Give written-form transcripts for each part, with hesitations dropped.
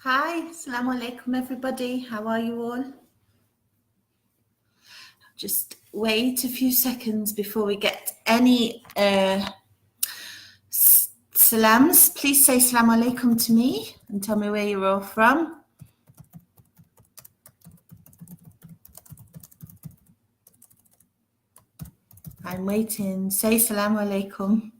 Hi, assalamu alaikum everybody. How are you all? Just wait a few seconds before we get any salams. Please say assalamu alaikum to me and tell me where you're all from. I'm waiting. Say assalamu alaikum.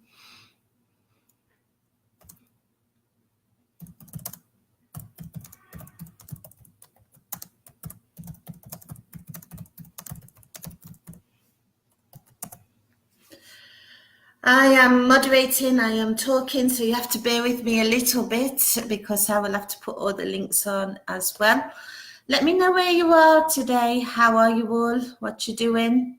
I am moderating, I am talking, so you have to bear with me a little bit because I will have to put all the links on as well. Let me know where you are today. How are you all? What you doing?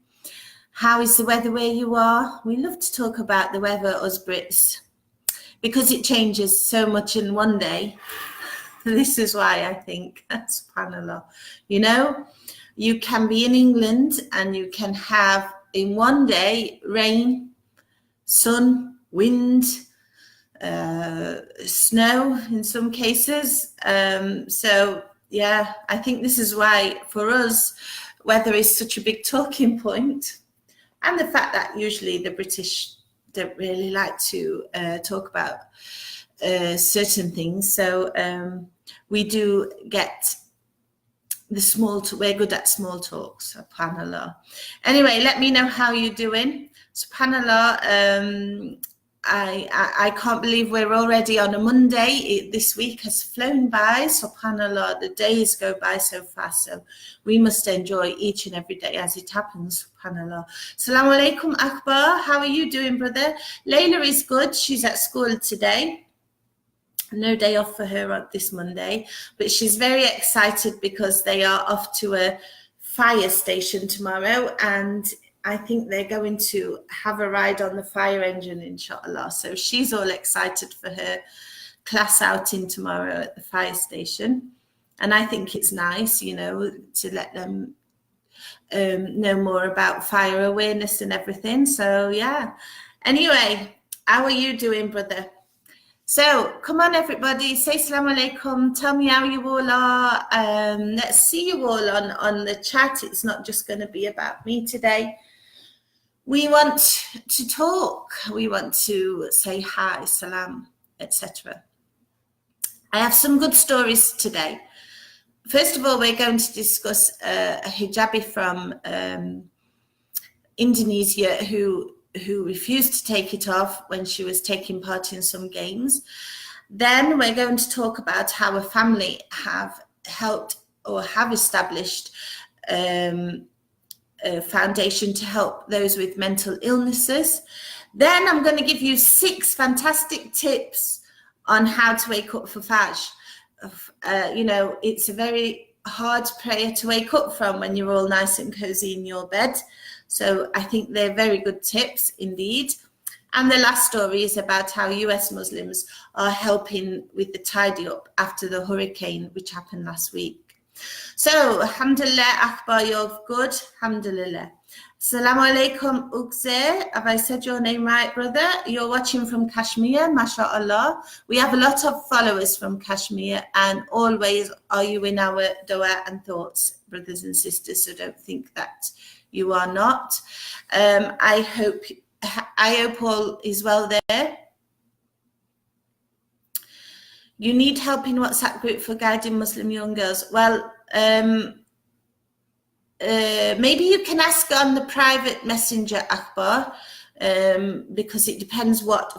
How is the weather where you are? We love to talk about the weather, us Brits, because it changes so much in one day. This is why I think, subhanAllah, you know, you can be in England and you can have in one day rain, sun, wind, snow in some cases. So yeah, I think this is why for us, weather is such a big talking point, and the fact that usually the British don't really like to talk about certain things. So we do get we're good at small talk, subhanAllah. Anyway, let me know how you're doing. Subhanallah, I can't believe we're already on a Monday. This week has flown by. Subhanallah, the days go by so fast. So we must enjoy each and every day as it happens. Subhanallah. Assalamu alaikum, Akbar. How are you doing, brother? Layla is good. She's at school today. No day off for her on this Monday, but she's very excited because they are off to a fire station tomorrow, and I think they're going to have a ride on the fire engine, inshallah. So she's all excited for her class outing tomorrow at the fire station. And I think it's nice, you know, to let them know more about fire awareness and everything. So yeah. Anyway, how are you doing, brother? So come on, everybody, say assalamu alaikum. Tell me how you all are. Let's see you all on the chat. It's not just going to be about me today. We want to talk. We want to say hi, salam, etc. I have some good stories today. First of all, we're going to discuss a hijabi from Indonesia who refused to take it off when she was taking part in some games. Then we're going to talk about how a family have helped or have established a foundation to help those with mental illnesses. Then I'm going to give you 6 fantastic tips on how to wake up for Fajr. You know, it's a very hard prayer to wake up from when you're all nice and cozy in your bed. So I think they're very good tips indeed. And the last story is about how US Muslims are helping with the tidy up after the hurricane, which happened last week. So, alhamdulillah, Akbar, you're good. Alhamdulillah. Assalamu alaikum, Ugze. Have I said your name right, brother? You're watching from Kashmir, mashallah. We have a lot of followers from Kashmir, and always are you in our dua and thoughts, brothers and sisters, so don't think that you are not. I hope all is well there. You need help in WhatsApp group for guiding Muslim young girls. Well, maybe you can ask on the private messenger, Akbar, because it depends what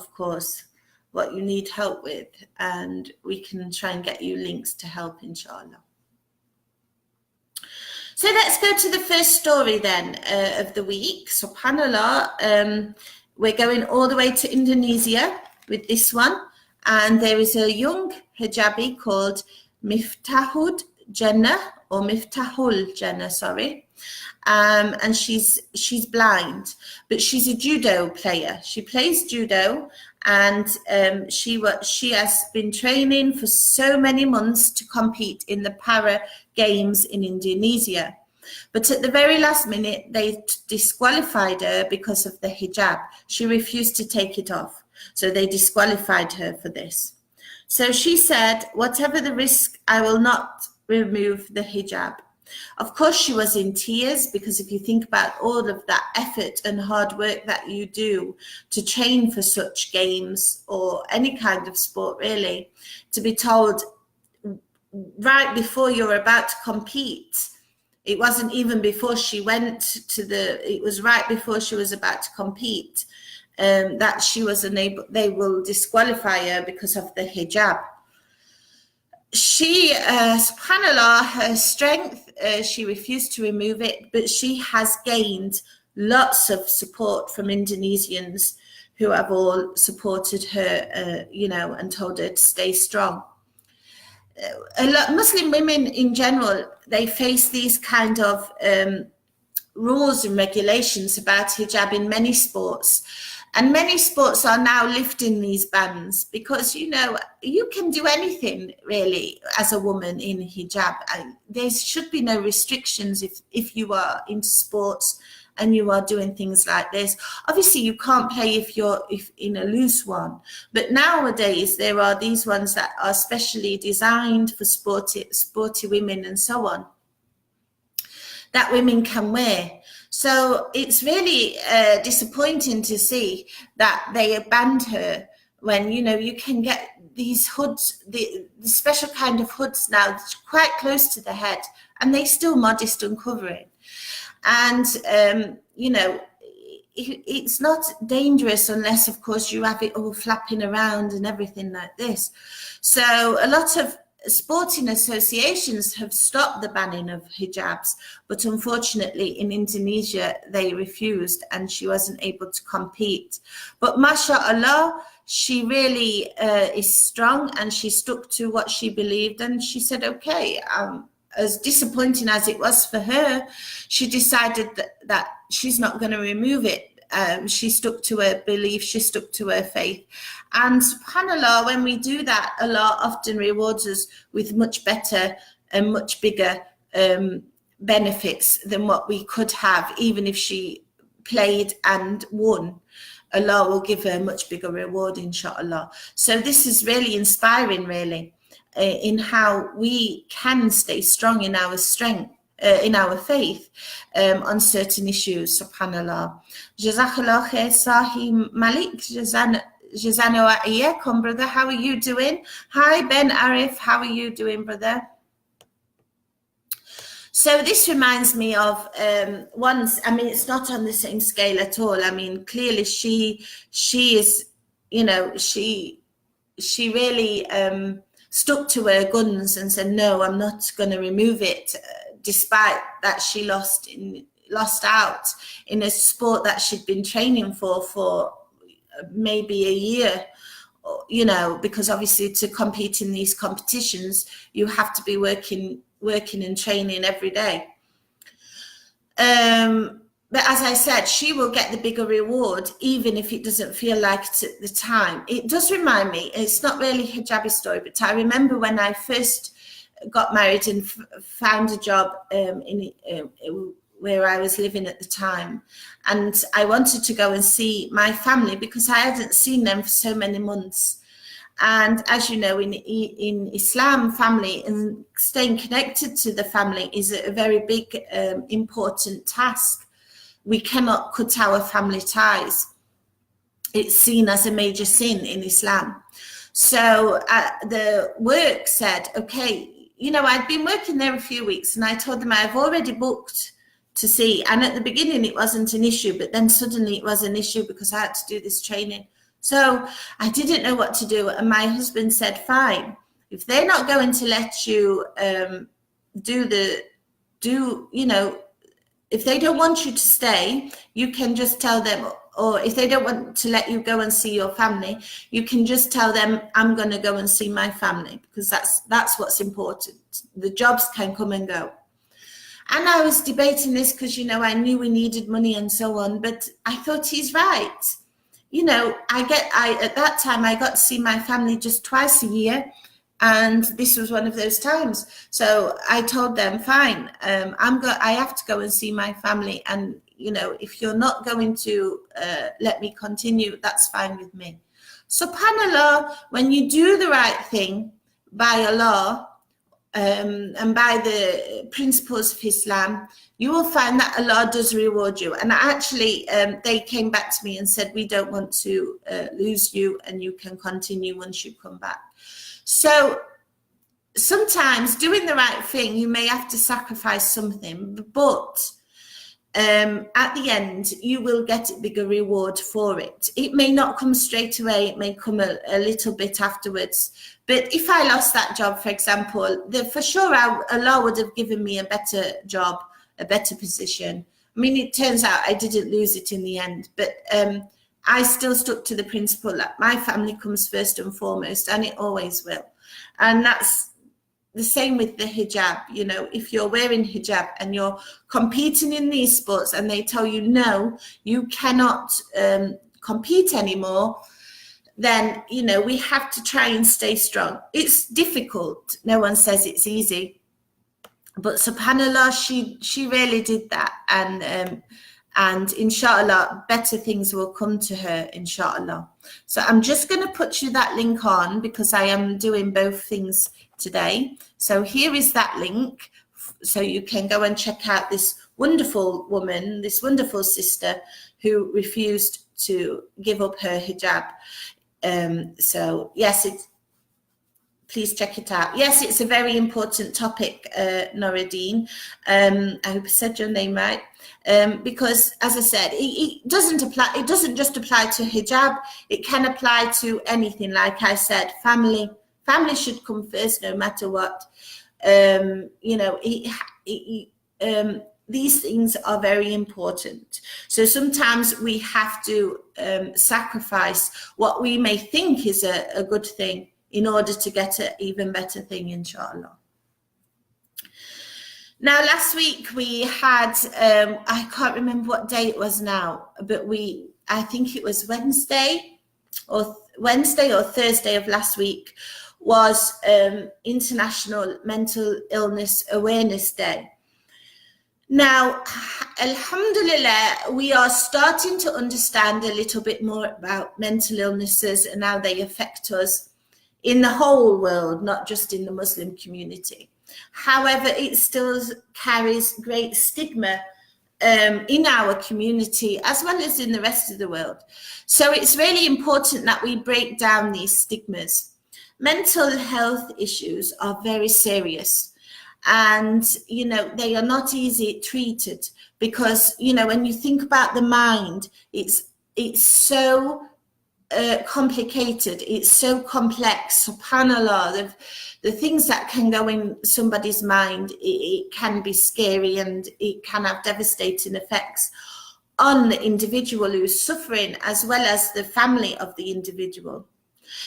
you need help with, and we can try and get you links to help, inshallah. So let's go to the first story then of the week. Subhanallah, we're going all the way to Indonesia with this one. And there is a young hijabi called Miftahul Jannah, sorry. And she's blind, but she's a judo player. She plays judo, and she has been training for so many months to compete in the para games in Indonesia. But at the very last minute, they disqualified her because of the hijab. She refused to take it off. So they disqualified her for this. So she said, whatever the risk, I will not remove the hijab. Of course, she was in tears, because if you think about all of that effort and hard work that you do to train for such games or any kind of sport, really, to be told right before you're about to compete, it wasn't even before she went to it was right before she was about to compete, that she was unable, they will disqualify her because of the hijab. She, subhanAllah, her strength, she refused to remove it, but she has gained lots of support from Indonesians who have all supported her, and told her to stay strong. A lot Muslim women in general, they face these kind of rules and regulations about hijab in many sports. And many sports are now lifting these bans, because, you can do anything really as a woman in hijab. There should be no restrictions if you are into sports and you are doing things like this. Obviously, you can't play if in a loose one. But nowadays, there are these ones that are specially designed for sporty women and so on, that women can wear. So it's really disappointing to see that they banned her, when, you can get these hoods, the special kind of hoods now, quite close to the head, and they still modest uncovering. And, it's not dangerous unless, of course, you have it all flapping around and everything like this. So a lot of sporting associations have stopped the banning of hijabs, but unfortunately in Indonesia they refused, and she wasn't able to compete. But mashallah, she really is strong, and she stuck to what she believed, and she said, okay, as disappointing as it was for her, she decided that she's not going to remove it. She stuck to her belief, she stuck to her faith. And subhanAllah, when we do that, Allah often rewards us with much better and much bigger benefits than what we could have, even if she played and won. Allah will give her a much bigger reward, inshallah. So this is really inspiring, really, in how we can stay strong in our strength, in our faith, on certain issues, subhanallah. Jazakallah khair, Sahi Malik. Jazano wa iyyakum, brother. How are you doing? Hi, Ben Arif. How are you doing, brother? So this reminds me of once, I mean, it's not on the same scale at all. I mean, clearly she is, she really stuck to her guns and said, no, I'm not going to remove it, despite that she lost out in a sport that she'd been training for maybe a year, because obviously to compete in these competitions, you have to be working and training every day. But as I said, she will get the bigger reward, even if it doesn't feel like it at the time. It does remind me, it's not really a hijabi story, but I remember when I first got married and found a job where I was living at the time. And I wanted to go and see my family because I hadn't seen them for so many months. And as you know, in Islam, family and staying connected to the family is a very big, important task. We cannot cut our family ties. It's seen as a major sin in Islam. So the work said, okay, I'd been working there a few weeks, and I told them I've already booked to see. And at the beginning, it wasn't an issue, but then suddenly it was an issue because I had to do this training. So I didn't know what to do. And my husband said, fine, if they're not going to let you if they don't want you to stay, you can just tell them, or if they don't want to let you go and see your family, you can just tell them, I'm going to go and see my family, because that's what's important. The jobs can come and go. And I was debating this because, I knew we needed money and so on, but I thought he's right. At that time, I got to see my family just twice a year. And this was one of those times. So I told them, fine, I have to go and see my family. And, if you're not going to let me continue, that's fine with me. SubhanAllah, when you do the right thing by Allah, and by the principles of Islam, you will find that Allah does reward you. And actually, they came back to me and said, we don't want to lose you, and you can continue once you come back. So sometimes doing the right thing, you may have to sacrifice something, but at the end, you will get a bigger reward for it. It may not come straight away. It may come a little bit afterwards. But if I lost that job, for example, for sure Allah would have given me a better job, a better position. I mean, it turns out I didn't lose it in the end, but I still stuck to the principle that my family comes first and foremost, and it always will. And that's the same with the hijab. You know, if you're wearing hijab and you're competing in these sports and they tell you, no, you cannot compete anymore, then, you know, we have to try and stay strong. It's difficult. No one says it's easy. But subhanAllah, she really did that. And inshallah, better things will come to her, inshallah. So I'm just going to put you that link on because I am doing both things today. So here is that link. So you can go and check out this wonderful woman, this wonderful sister who refused to give up her hijab. So yes, please check it out. Yes, it's a very important topic, Noradine. I hope I said your name right. Because as I said, it doesn't apply. It doesn't just apply to hijab. It can apply to anything. Like I said, family should come first, no matter what. You know, these things are very important. So sometimes we have to sacrifice what we may think is a good thing in order to get an even better thing, inshallah. Now, last week we had, I can't remember what day it was now, but I think it was Wednesday or Thursday of last week was International Mental Illness Awareness Day. Now, alhamdulillah, we are starting to understand a little bit more about mental illnesses and how they affect us in the whole world, not just in the Muslim community. However, it still carries great stigma in our community as well as in the rest of the world. So it's really important that we break down these stigmas. Mental health issues are very serious, and, you know, they are not easy treated because, you know, when you think about the mind, it's so complicated, it's so complex. SubhanAllah, the things that can go in somebody's mind, it can be scary and it can have devastating effects on the individual who's suffering as well as the family of the individual.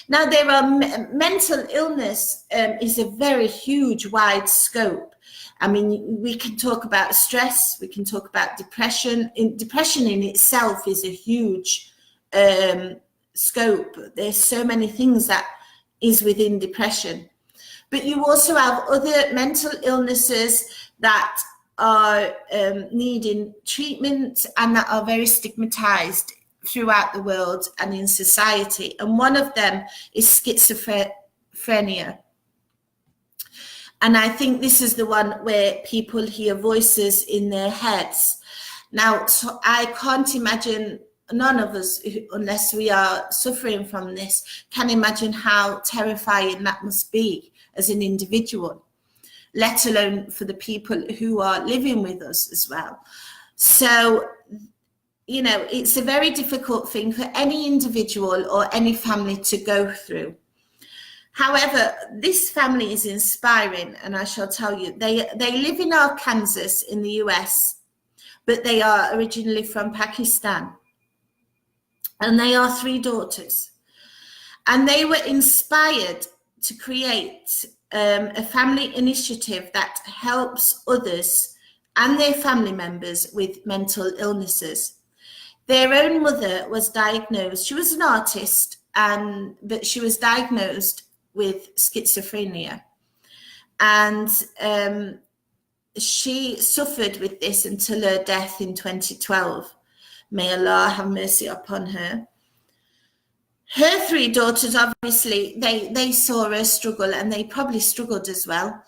Now, there are mental illness is a very huge, wide scope. I mean, we can talk about stress, we can talk about depression. Depression in itself is a huge scope. There's so many things that is within depression. But you also have other mental illnesses that are needing treatment and that are very stigmatized throughout the world and in society. And one of them is schizophrenia. And I think this is the one where people hear voices in their heads. Now, so I can't imagine, none of us, unless we are suffering from this, can imagine how terrifying that must be as an individual, let alone for the people who are living with us as well. So, you know, it's a very difficult thing for any individual or any family to go through. However, this family is inspiring, and I shall tell you, they live in Arkansas in the US, but they are originally from Pakistan. And they are 3 daughters. And they were inspired to create a family initiative that helps others and their family members with mental illnesses. Their own mother was diagnosed. She was an artist, but she was diagnosed with schizophrenia. And she suffered with this until her death in 2012. May Allah have mercy upon her. Her three daughters, obviously, they saw her struggle, and they probably struggled as well.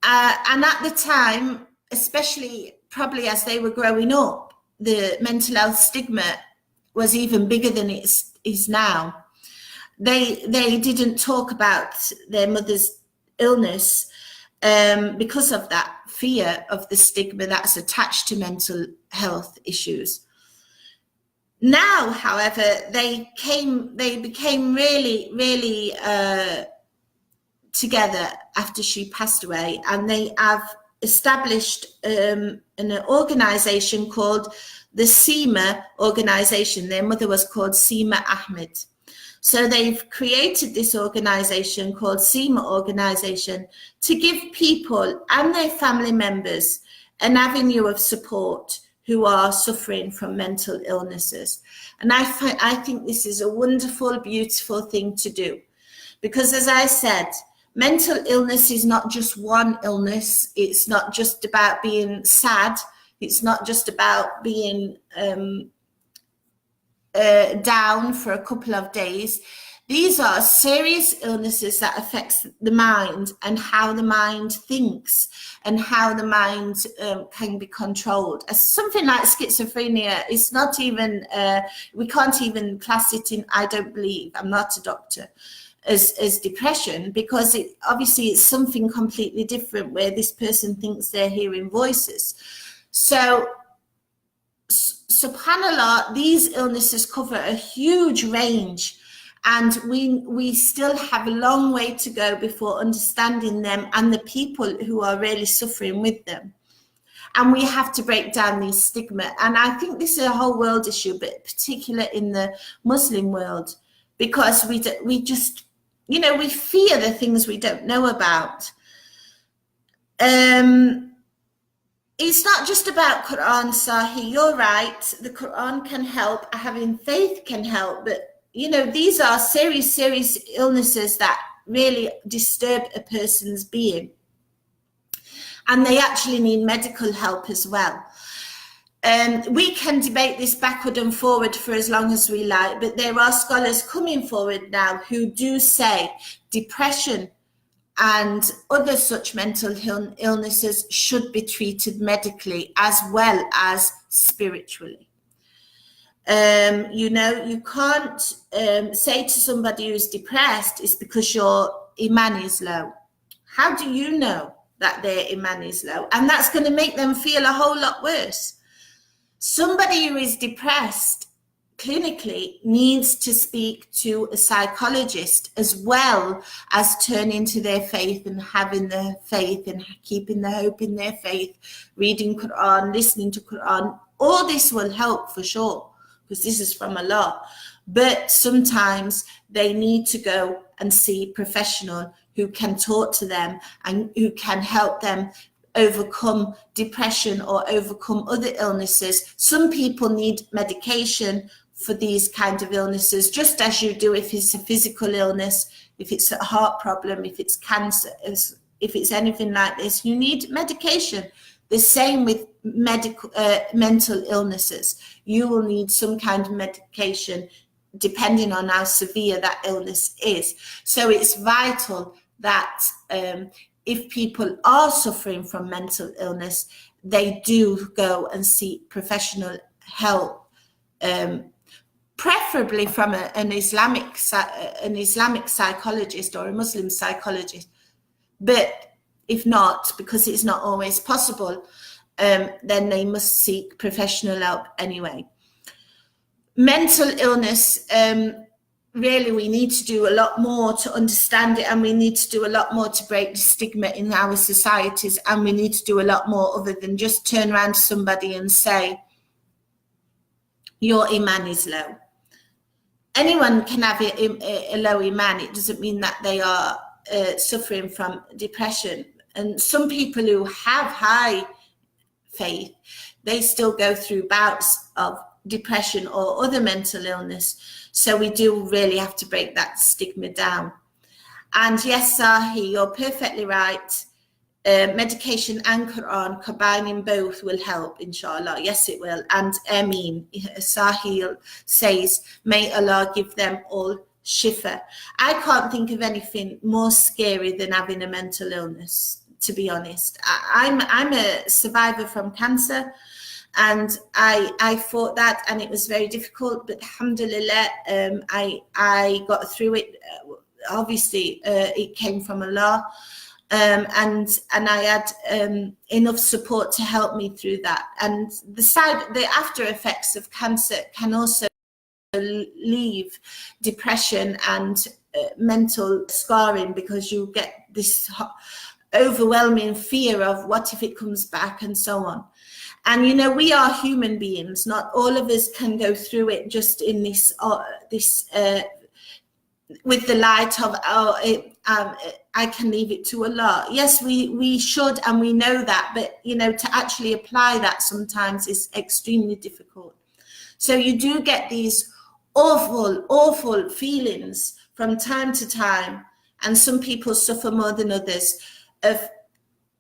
And at the time, especially probably as they were growing up, the mental health stigma was even bigger than it is now. They didn't talk about their mother's illness because of that fear of the stigma that's attached to mental health issues. Now, however, they became really together after she passed away, and they have established an organization called the Seema organization. Their mother was called Seema Ahmed. So they've created this organization called Seema Organization to give people and their family members an avenue of support who are suffering from mental illnesses. And I think this is a wonderful, beautiful thing to do. Because as I said, mental illness is not just one illness. It's not just about being sad. It's not just about being down for a couple of days. These are serious illnesses that affects the mind and how the mind thinks and how the mind can be controlled. As something like schizophrenia is not even, we can't even class it in, I don't believe, I'm not a doctor, as depression, because it obviously it's something completely different where this person thinks they're hearing voices. So subhanallah, these illnesses cover a huge range, and we still have a long way to go before understanding them and the people who are really suffering with them. And we have to break down these stigma. And I think this is a whole world issue, but particularly in the Muslim world, because we just, you know, we fear the things we don't know about. It's not just about Quran, Sahi. You're right. The Quran can help. Having faith can help. But, you know, these are serious illnesses that really disturb a person's being. And they actually need medical help as well. We can debate this backward and forward for as long as we like, but there are scholars coming forward now who do say depression and other such mental illnesses should be treated medically as well as spiritually. You know, you can't say to somebody who's depressed, it's because your iman is low. How do you know that their iman is low? And that's going to make them feel a whole lot worse. Somebody who is depressed clinically needs to speak to a psychologist as well as turning to their faith and having the faith and keeping the hope in their faith, reading Quran, listening to Quran. All this will help for sure, because this is from Allah. But sometimes they need to go and see a professional who can talk to them and who can help them overcome depression or overcome other illnesses. Some people need medication for these kind of illnesses, just as you do if it's a physical illness, if it's a heart problem, if it's cancer, if it's anything like this, you need medication. The same with mental illnesses. You will need some kind of medication depending on how severe that illness is. So it's vital that if people are suffering from mental illness, they do go and seek professional help, preferably from an Islamic psychologist or a Muslim psychologist. But if not, because it's not always possible, then they must seek professional help anyway. Mental illness, really, we need to do a lot more to understand it, and we need to do a lot more to break the stigma in our societies, and we need to do a lot more other than just turn around to somebody and say, your iman is low. Anyone can have a low iman. It doesn't mean that they are suffering from depression. And some people who have high faith, they still go through bouts of depression or other mental illness. So we do really have to break that stigma down. And yes, Sahi, you're perfectly right. medication and Quran, combining both will help, inshallah. Yes, it will. And Ameen, Sahil says, may Allah give them all shifa. I can't think of anything more scary than having a mental illness, to be honest. I'm a survivor from cancer, and I fought that, and it was very difficult, but alhamdulillah, I got through it. Obviously, it came from Allah. And I had enough support to help me through that. And the after effects of cancer can also leave depression and mental scarring, because you get this overwhelming fear of what if it comes back, and so on. And you know, we are human beings. Not all of us can go through it just in this with the light of, I can leave it to Allah. Yes, we should, and we know that, but you know, to actually apply that sometimes is extremely difficult. So you do get these awful feelings from time to time, and some people suffer more than others of,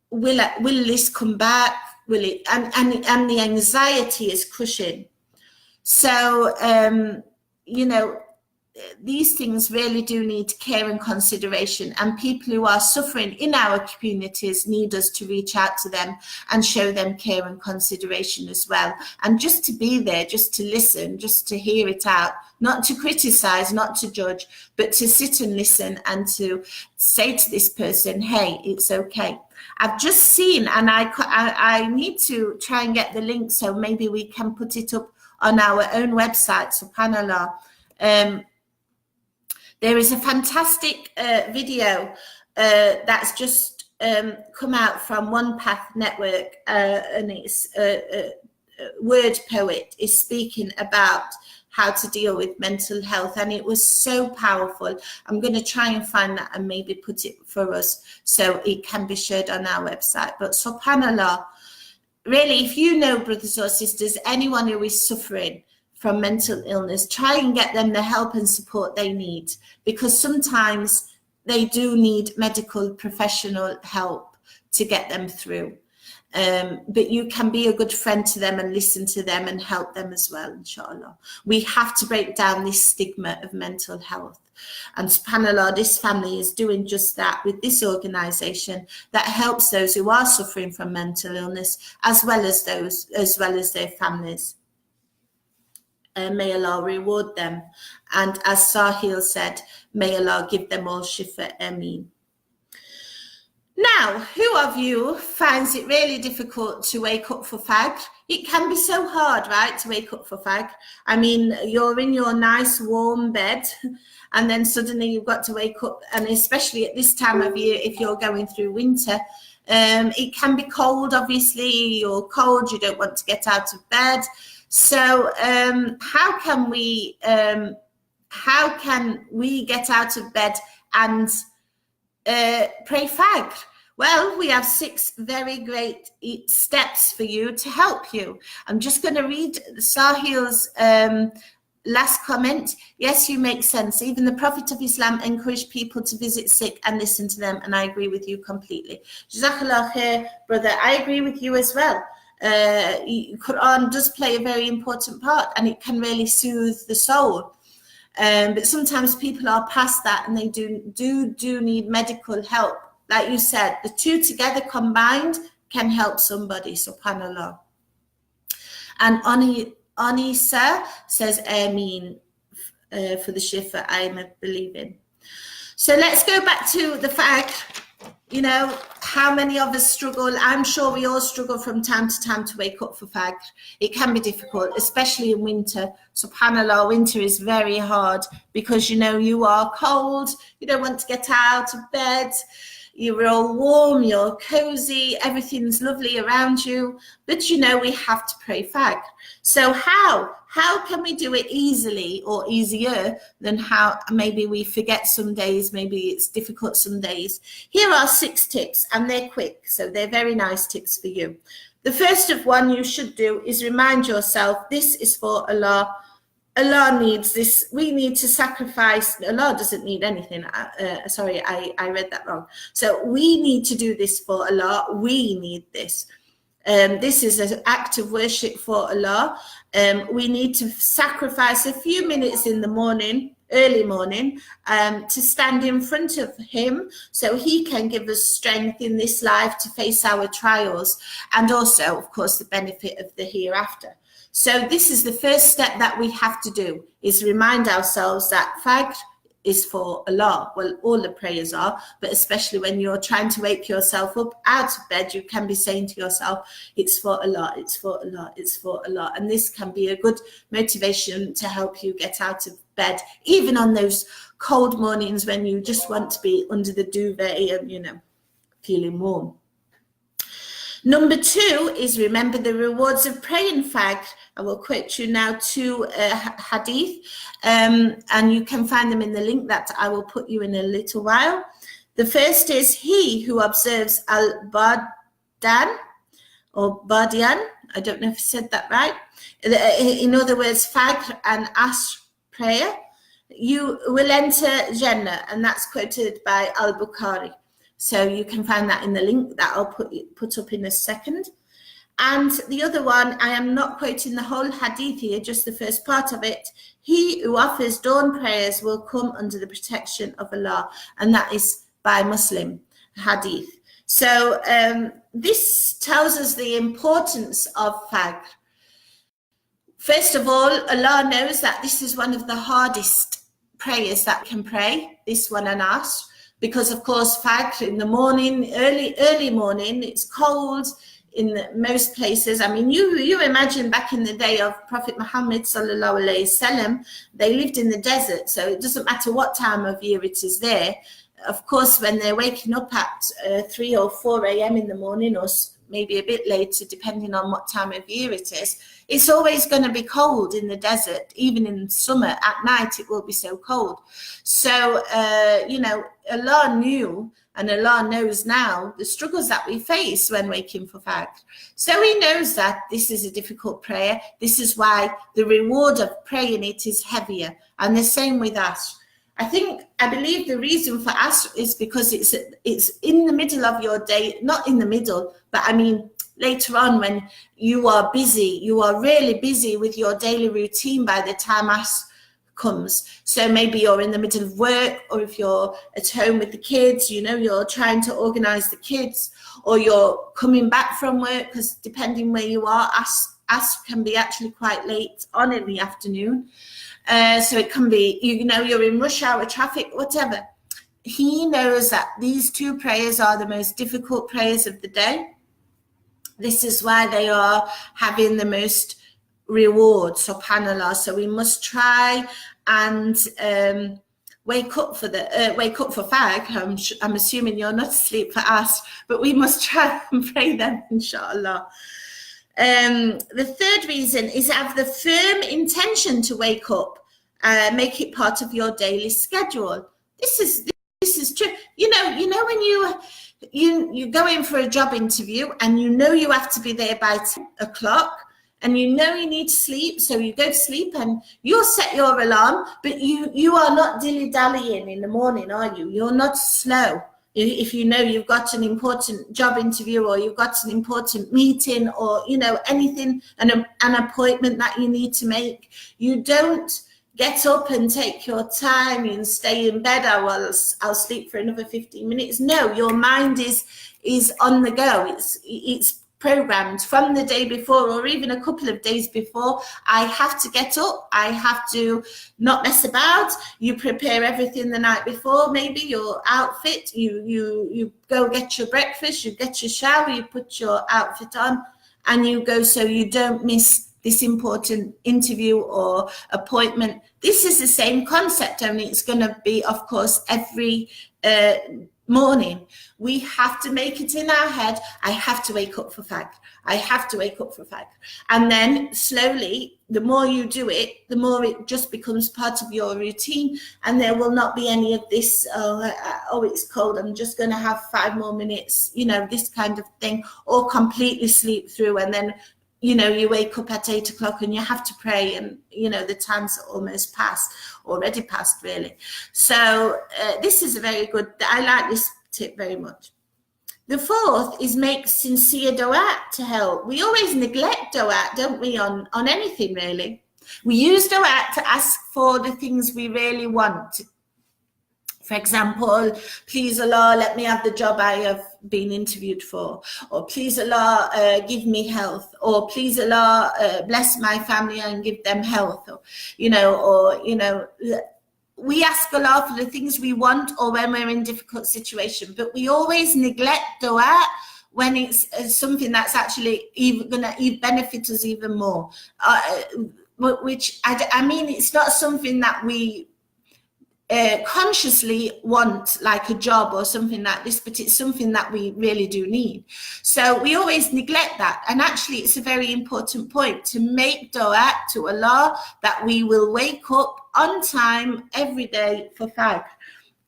will this come back? Will it? And the anxiety is crushing. So you know, these things really do need care and consideration, and people who are suffering in our communities need us to reach out to them and show them care and consideration as well, and just to be there, just to listen, just to hear it out, not to criticize, not to judge, but to sit and listen and to say to this person, hey, it's okay. I've just seen, and I need to try and get the link, so maybe we can put it up on our own website, subhanallah. There is a fantastic video that's just come out from One Path Network, and it's Word Poet is speaking about how to deal with mental health, and it was so powerful. I'm going to try and find that and maybe put it for us so it can be shared on our website. But subhanallah, really, if you know, brothers or sisters, anyone who is suffering from mental illness, try and get them the help and support they need, because sometimes they do need medical professional help to get them through. But you can be a good friend to them and listen to them and help them as well, inshallah. We have to break down this stigma of mental health. And subhanallah, this family is doing just that with this organization that helps those who are suffering from mental illness, as well as their families. May Allah reward them. And as Sahil said, may Allah give them all shifa, ameen. Now, who of you finds it really difficult to wake up for Fajr? It can be so hard, right, to wake up for Fajr. I mean, you're in your nice warm bed, and then suddenly you've got to wake up, and especially at this time of year, if you're going through winter, it can be cold, obviously. You're cold, you don't want to get out of bed. So how can we get out of bed and pray Fajr? Well, we have 6 very great steps for you to help you. I'm just going to read Sahil's last comment. Yes, you make sense. Even the Prophet of Islam encouraged people to visit sick and listen to them, and I agree with you completely. Jazakallah khair, brother. I agree with you as well. Quran does play a very important part, and it can really soothe the soul. But sometimes people are past that, and they do need medical help. Like you said, the two together combined can help somebody, subhanallah. And Anisa says, Ameen, for the shifa, I am believing. So let's go back to the fact, you know, how many of us struggle. I'm sure we all struggle from time to time to wake up for Fajr. It can be difficult, especially in winter. SubhanAllah, winter is very hard because, you know, you are cold. You don't want to get out of bed. You're all warm, you're cozy, everything's lovely around you. But, you know, we have to pray Fajr. So how can we do it easily or easier than how maybe we forget some days, maybe it's difficult some days? Here are 6 tips, and they're quick, so they're very nice tips for you. The first of one you should do is remind yourself this is for Allah, Allah needs this. We need to sacrifice. Allah doesn't need anything. Sorry, I read that wrong. So we need to do this for Allah. We need this. This is an act of worship for Allah. We need to sacrifice a few minutes in the morning, early morning, to stand in front of Him so He can give us strength in this life to face our trials, and also, of course, the benefit of the hereafter. So this is the first step that we have to do, is remind ourselves that Fajr is for Allah. Well, all the prayers are, but especially when you're trying to wake yourself up out of bed, you can be saying to yourself, it's for Allah, it's for Allah, it's for Allah. And this can be a good motivation to help you get out of bed, even on those cold mornings when you just want to be under the duvet and, you know, feeling warm. Number 2 is remember the rewards of praying Fajr. I will quote you now 2 hadith, and you can find them in the link that I will put you in a little while. The first is, he who observes al-Bardan or Bardian, I don't know if I said that right, in other words, Fajr and Asr prayer, you will enter Jannah, and that's quoted by Al-Bukhari. So you can find that in the link that I'll put up in a second. And the other one, I am not quoting the whole hadith here, just the first part of it. He who offers dawn prayers will come under the protection of Allah. And that is by Muslim hadith. So this tells us the importance of Fajr. First of all, Allah knows that this is one of the hardest prayers that we can pray, this one and Asr. Because, of course, Fajr in the morning, early morning, it's cold in most places. I mean, you imagine back in the day of Prophet Muhammad sallallahu alaihi wasallam, they lived in the desert, so it doesn't matter what time of year it is there. Of course, when they're waking up at 3 or 4 a.m. in the morning, or maybe a bit later, depending on what time of year it is, it's always going to be cold in the desert. Even in summer, at night, it will be so cold. So, you know, Allah knew, and Allah knows now, the struggles that we face when waking for Fajr. So He knows that this is a difficult prayer. This is why the reward of praying it is heavier. And the same with Asr. I believe the reason for Asr is because it's in the middle of your day, not in the middle, but I mean later on when you are busy, you are really busy with your daily routine by the time Asr comes. So maybe you're in the middle of work, or if you're at home with the kids, you know, you're trying to organize the kids, or you're coming back from work, because depending where you are, Asr can be actually quite late on in the afternoon. So it can be, you know, you're in rush hour traffic, whatever. He knows that these 2 prayers are the most difficult prayers of the day. This is why they are having the most reward, subhanallah. So we must try and wake up for Fajr. I'm assuming you're not asleep for us, but we must try and pray them, inshallah. The third reason is have the firm intention to wake up, make it part of your daily schedule. This is true. You know when you go in for a job interview and you know you have to be there by 10 o'clock, and you know you need to sleep, so you go to sleep and you'll set your alarm, but you are not dilly-dallying in the morning, are you? You're not slow. If you know you've got an important job interview, or you've got an important meeting, or, you know, anything, an appointment that you need to make, you don't get up and take your time and stay in bed. I'll sleep for another 15 minutes. No, your mind is on the go. It's programmed from the day before, or even a couple of days before. I have to get up. I have to not mess about. You prepare everything the night before, maybe your outfit. You go get your breakfast, you get your shower, you put your outfit on, and you go, so you don't miss this important interview or appointment. This is the same concept, only it's going to be, of course, every morning. We have to make it in our head, I have to wake up for Fajr. I have to wake up for Fajr. And then slowly, the more you do it, the more it just becomes part of your routine, and there will not be any of this, oh it's cold, I'm just going to have 5 more minutes, you know, this kind of thing, or completely sleep through and then you know, you wake up at 8 o'clock and you have to pray, and you know the time's almost past, already past really. So this is a very good, I like this tip very much. The fourth is make sincere dua to help. We always neglect dua, don't we, on anything really. We use dua to ask for the things we really want. For example, please Allah, let me have the job I have been interviewed for, or please Allah, give me health, or please Allah, bless my family and give them health, or you know, we ask Allah for the things we want, or when we're in difficult situation, but we always neglect dua when it's something that's actually even going to benefit us even more. Which I mean, it's not something that we consciously want, like a job or something like this, but it's something that we really do need. So we always neglect that, and actually it's a very important point to make dua to Allah that we will wake up on time every day for Fajr,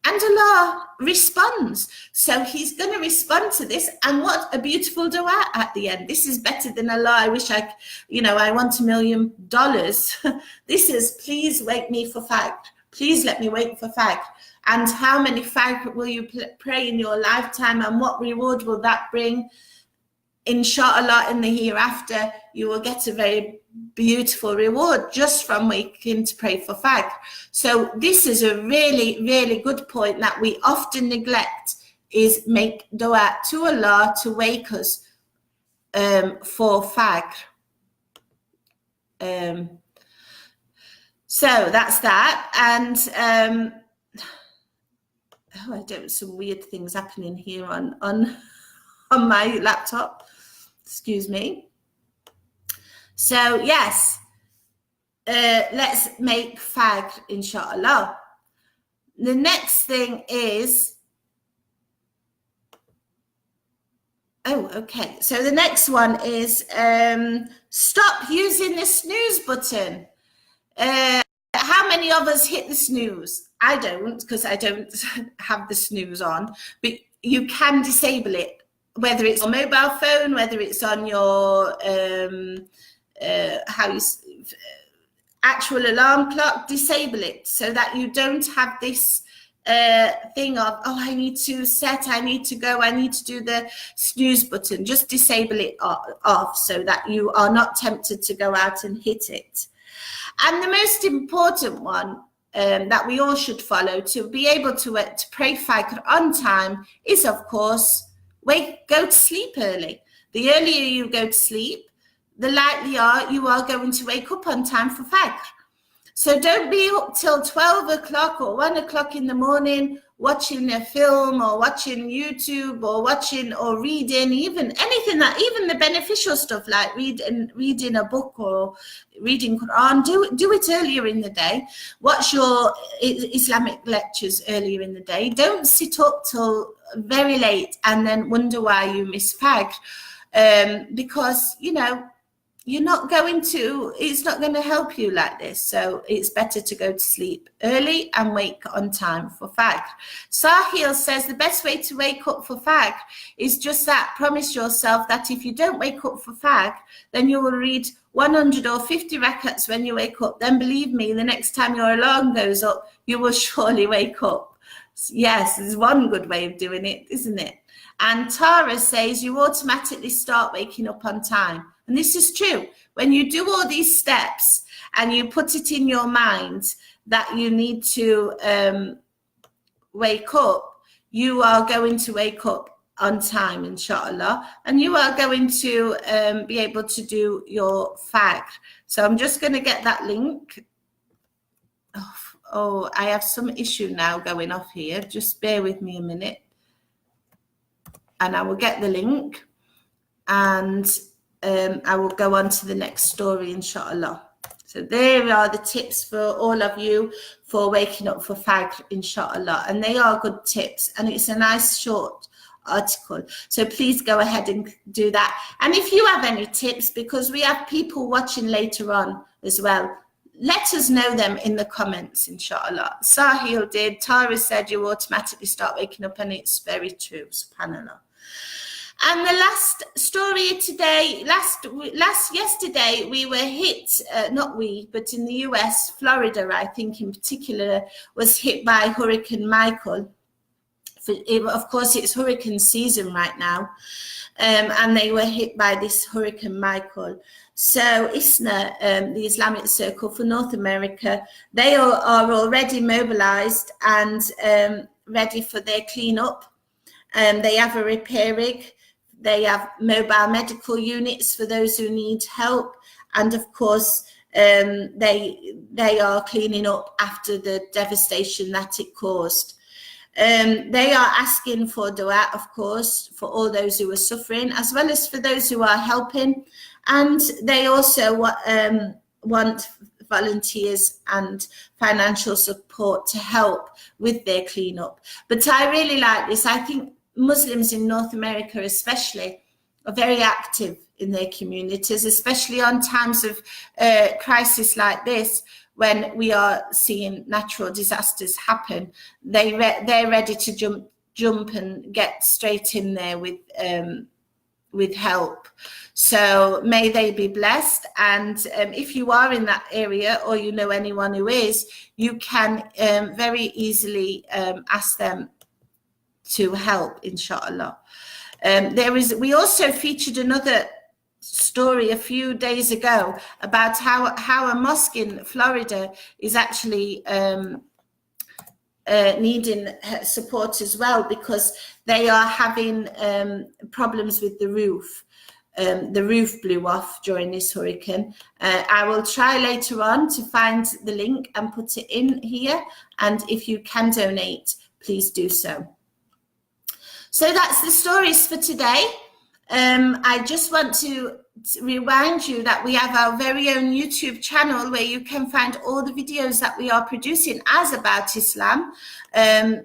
and Allah responds. So he's going to respond to this, and what a beautiful dua at the end. This is better than Allah, I wish I want $1 million. This is, please wake me for Fajr. Please let me wait for Fajr. And how many Fajr will you pray in your lifetime, and what reward will that bring? Inshallah, in the hereafter, you will get a very beautiful reward just from waking to pray for Fajr. So this is a really, really good point that we often neglect, is make dua to Allah to wake us for Fajr. So that's that. And some weird things happening here on my laptop. Excuse me. So yes, let's make Fajr, inshallah. The next thing is, okay. So the next one is stop using the snooze button. How many of us hit the snooze? I don't, because I don't have the snooze on, but you can disable it, whether it's on mobile phone, whether it's on your actual alarm clock. Disable it so that you don't have this thing of, oh, I need to go, I need to do the snooze button. Just disable it off so that you are not tempted to go out and hit it. And the most important one that we all should follow to be able to pray Fajr on time is, of course, go to sleep early. The earlier you go to sleep, the likelier you are going to wake up on time for Fajr. So don't be up till 12 o'clock or 1 o'clock in the morning watching a film or watching YouTube or watching or reading, even the beneficial stuff like reading a book or reading Quran. Do it earlier in the day. Watch your Islamic lectures earlier in the day. Don't sit up till very late and then wonder why you miss Fajr, because it's not going to help you like this. So it's better to go to sleep early and wake on time for Fajr. Sahil says the best way to wake up for Fajr is just that. Promise yourself that if you don't wake up for Fajr, then you will read 100 or 50 rakats when you wake up. Then believe me, the next time your alarm goes up, you will surely wake up. Yes, there's one good way of doing it, isn't it? And Tara says you automatically start waking up on time. And this is true. When you do all these steps and you put it in your mind that you need to wake up, you are going to wake up on time, inshallah. And you are going to be able to do your Fajr. So I'm just going to get that link. Oh, I have some issue now going off here. Just bear with me a minute. And I will get the link. And I will go on to the next story, inshallah. So there are the tips for all of you for waking up for Fajr, inshallah. And they are good tips. And it's a nice short article. So please go ahead and do that. And if you have any tips, because we have people watching later on as well, let us know them in the comments, inshallah. Sahil did. Tara said you automatically start waking up, and it's very true, subhanallah. And the last story today, yesterday, we were hit, not we, but in the US, Florida, I think in particular, was hit by Hurricane Michael. Of course, it's hurricane season right now, and they were hit by this Hurricane Michael. So ISNA, the Islamic Circle for North America, they are already mobilized and ready for their cleanup. They have a repair rig. They have mobile medical units for those who need help. And of course, they are cleaning up after the devastation that it caused. They are asking for dua, of course, for all those who are suffering, as well as for those who are helping. And they also want volunteers and financial support to help with their cleanup. But I really like this. I think Muslims in North America especially are very active in their communities, especially on times of crisis like this, when we are seeing natural disasters happen. They're ready to jump and get straight in there with help. So may they be blessed. And if you are in that area or you know anyone who is, you can very easily ask them to help, inshallah. We also featured another story a few days ago about how a mosque in Florida is actually needing support as well, because they are having problems with the roof. The roof blew off during this hurricane. I will try later on to find the link and put it in here. And if you can donate, please do so. So that's the stories for today. I just want to remind you that we have our very own YouTube channel where you can find all the videos that we are producing as About Islam.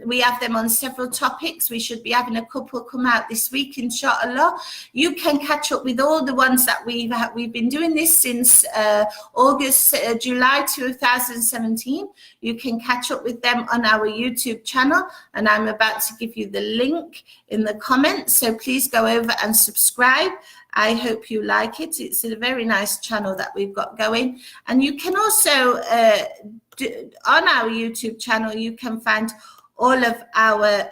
We have them on several topics. We should be having a couple come out this week, inshallah. You can catch up with all the ones that we've been doing this since July 2017. You can catch up with them on our YouTube channel, and I'm about to give you the link in the comments, so please go over and subscribe. I hope you like it. It's a very nice channel that we've got going. And you can also, on our YouTube channel, you can find all of our,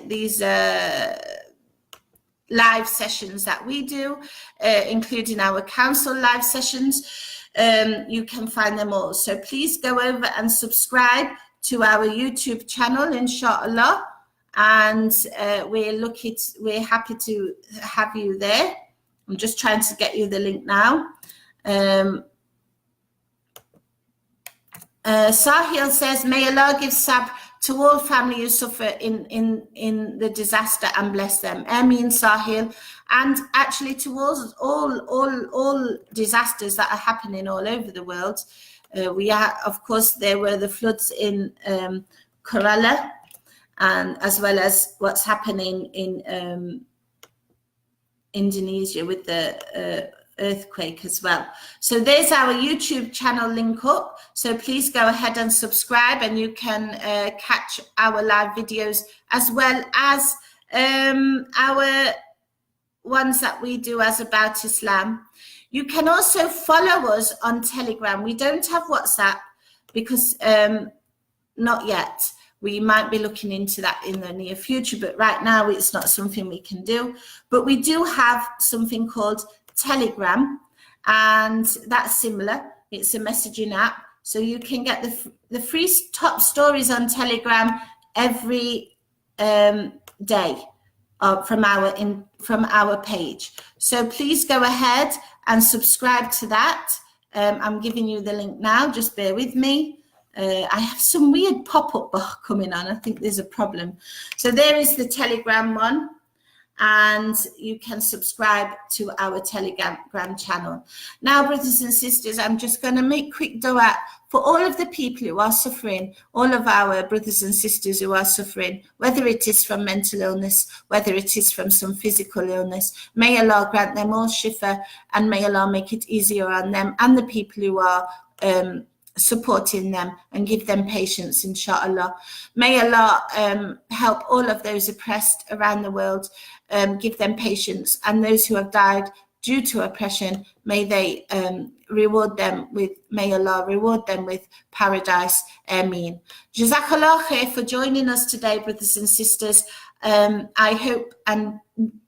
these live sessions that we do, including our council live sessions. You can find them all. So please go over and subscribe to our YouTube channel, inshallah. And we're happy to have you there. I'm just trying to get you the link now. Sahil says, may Allah give sabr to all family who suffer in the disaster and bless them. Ameen, Sahil. And actually to all disasters that are happening all over the world. Of course, there were the floods in Kerala, and as well as what's happening in Indonesia with the earthquake as well. So there's our YouTube channel link up. So please go ahead and subscribe, and you can catch our live videos as well as our ones that we do as About Islam. You can also follow us on Telegram. We don't have WhatsApp because not yet. We might be looking into that in the near future, but right now it's not something we can do. But we do have something called Telegram, and that's similar. It's a messaging app, so you can get the free top stories on Telegram every day from our page. So please go ahead and subscribe to that. I'm giving you the link now. Just bear with me. I have some weird pop-up bar coming on. I think there's a problem. So there is the Telegram one, and you can subscribe to our Telegram channel. Now, brothers and sisters, I'm just going to make quick dua for all of the people who are suffering, all of our brothers and sisters who are suffering, whether it is from mental illness, whether it is from some physical illness. May Allah grant them all shifa, and may Allah make it easier on them and the people who are supporting them and give them patience, inshallah. May Allah help all of those oppressed around the world, give them patience, and those who have died due to oppression, may Allah reward them with paradise. Ameen. Jazakallah khair for joining us today, brothers and sisters. I hope and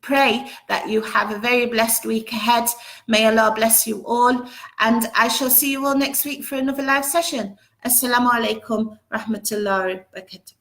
pray that you have a very blessed week ahead. May Allah bless you all, and I shall see you all next week for another live session. Assalamu alaikum rahmatullahi wa barakatuh.